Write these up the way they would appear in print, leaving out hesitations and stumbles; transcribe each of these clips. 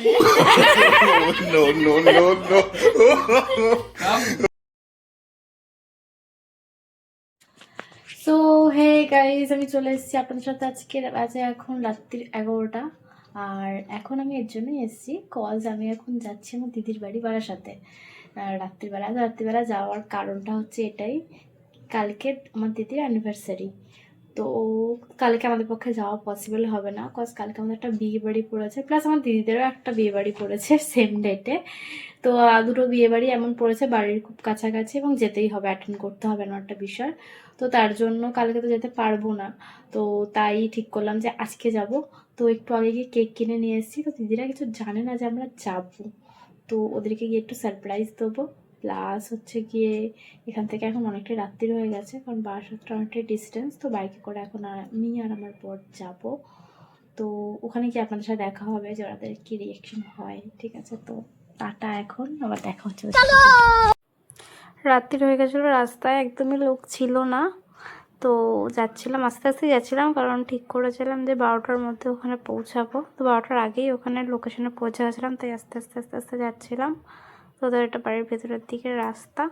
No, no, no, no. So hey guys, আমি চলে এসেছি আপনাদের সাথে। আজকে বাজে এখন রাত্রির 11টা। আর এখন আমি এর জন্যই এসেছি কজ আমি এখন যাচ্ছি আমার দিদির বাড়ি বারাসাতে রাত্রিবেলা যাওয়ার কারণটা হচ্ছে এটাই, কালকে আমার দিদির অ্যানিভার্সারি। তো কালকে আমাদের পক্ষে যাওয়া পসিবল হবে না, কজ কালকে আমাদের একটা বিয়ে বাড়ি পড়েছে, প্লাস আমার দিদিদেরও একটা বিয়ে বাড়ি পড়েছে সেম ডেটে। তো দুটো বিয়ে বাড়ি এমন পড়েছে বাড়ির খুব কাছাকাছি এবং যেতেই হবে, অ্যাটেন্ড করতে হবে না একটা বিষয়। তো তার জন্য কালকে তো যেতে পারবো না, তো তাই ঠিক করলাম যে আজকে যাব। তো একটু আগে গিয়ে কেক কিনে নিয়ে এসেছি, তো দিদিরা কিছু জানে না যে আমরা যাব, তো ওদেরকে গিয়ে একটু সারপ্রাইজ দেবো। প্লাস হচ্ছে গিয়ে এখান থেকে এখন অনেকটাই রাত্রি হয়ে গেছে, কারণ বারাসাতটা অনেকটাই ডিস্টেন্স, তো বাইকে করে এখন আমি আর আমার বর যাব। তো ওখানে কি আপনাদের সাথে দেখা হবে যে ওদের কি রিয়েকশন হয়, ঠিক আছে? তো টাটা, এখন আবার দেখা হচ্ছে। রাত্রি হয়ে গেছিলো, রাস্তায় একদমই লোক ছিল না। তো যাচ্ছিলাম, আস্তে আস্তে যাচ্ছিলাম, কারণ ঠিক করেছিলাম যে 12টার মধ্যে ওখানে পৌঁছাবো। তো 12টার আগেই ওখানে লোকেশনে পৌঁছে গেছিলাম, তাই আস্তে আস্তে আস্তে আস্তে যাচ্ছিলাম। তো ওদের একটা বাড়ির ভেতরের দিকে রাস্তা,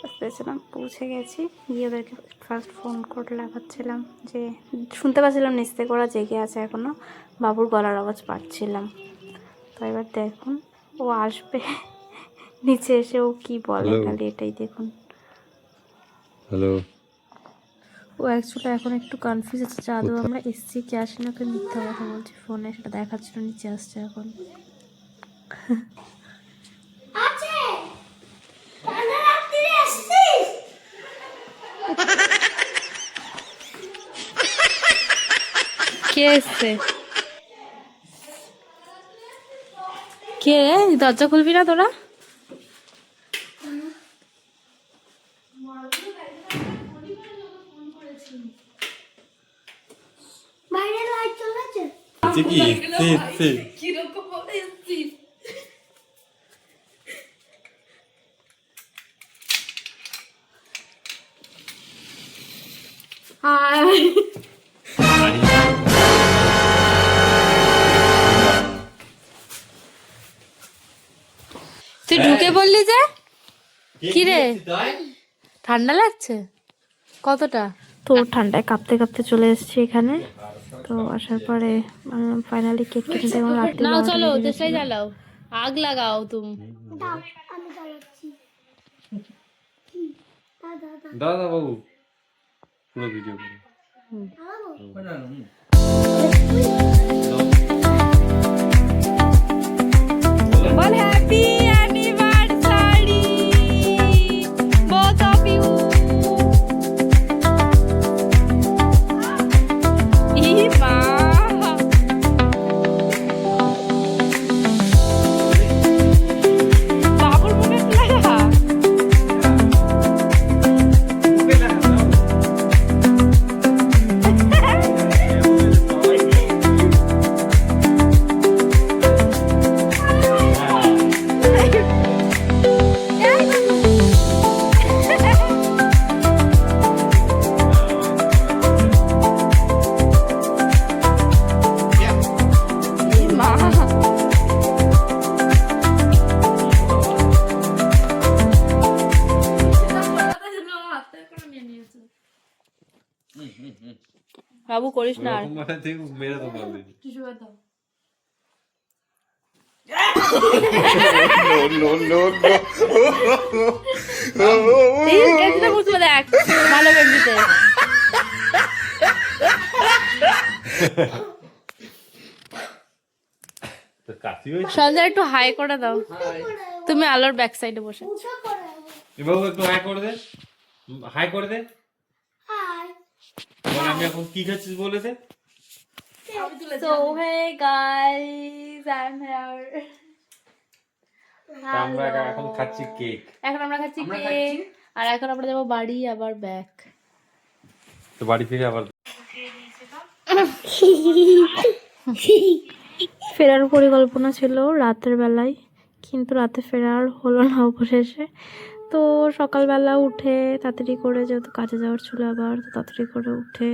আস্তে আস্তে পৌঁছে গেছি। গিয়ে ওদেরকে ফার্স্ট ফোন করে লাগাচ্ছিলাম যে শুনতে পাচ্ছিলাম নিচ থেকে ওরা জেগে আছে এখনও, বাবুর গলার আওয়াজ পাচ্ছিলাম। তো এবার দেখুন ও আসবে নিচে এসে ও কি বলে, খালি এটাই দেখুন। হ্যালো। ও অ্যাকচুয়ালি এখন একটু কনফিউজ আছে যে আদৌ আমরা এসছি কি আসি না, ওকে মিথ্যা কথা বলছি ফোনে, সেটা দেখাচ্ছিল নিচে আসছে এখন। কে এসছে? কে? দরজা খুলবি না তোরা? তুই ঢুকে বললি যে কি রে, ঠান্ডা লাগছে কতটা? তো ঠান্ডায় কাঁপতে কাঁপতে চলে এসেছি এখানে। তো আসার পরে ফাইনালি কেক কেটে দেবো। রাত্রি নাও, চলো দেশলাই জ্বালাও, আগ লাগাও তুমি। দাদা বাবু পুরো ভিডিও করে বল happy anniversary both of you. ই মা, বাবুর মুখে লাগা। বাবু করিস না আর। মেরে তো পারবে। No, no, no, no. কেজিটা বুঝবো, দেখ ভালো কেজিতে। সঞ্জয় একটু হাই করে দাও, তুমি আলোর ব্যাক সাইডে বসে। বাবু একটু হাই করে দে, হাই করে দে। বল আমি এখন কি খাচ্ছিস বলে দে। So hey guys, I'm here. আমরা এখন খাচ্ছি কেক। এখন আমরা খাচ্ছি কেক, আর এখন আমরা যাবো বাড়ি আবার ব্যাক। তো বাড়ি ফিরে আবার ফেরার পরিকল্পনা ছিল রাতের বেলায়, কিন্তু রাতে ফেরার হলো না অবশেষে। তো সকালবেলা উঠে তাড়াতাড়ি করে, যেহেতু কাজে যাওয়ার ছিল আবার, তো তাড়াতাড়ি করে উঠে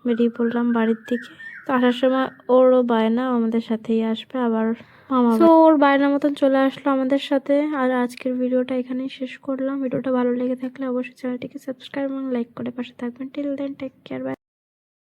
বেরিয়ে পড়লাম বাড়ির দিকে। তো আসার সময় ওরও বায়না আমাদের সাথেই আসবে, আবার মামা তো ওর বায়না মতন চলে আসলো আমাদের সাথে। আর আজকের ভিডিওটা এখানেই শেষ করলাম। ভিডিওটা ভালো লেগে থাকলে অবশ্যই চ্যানেলটিকে সাবস্ক্রাইব এবং লাইক করে পাশে থাকবেন। Till then take care, by.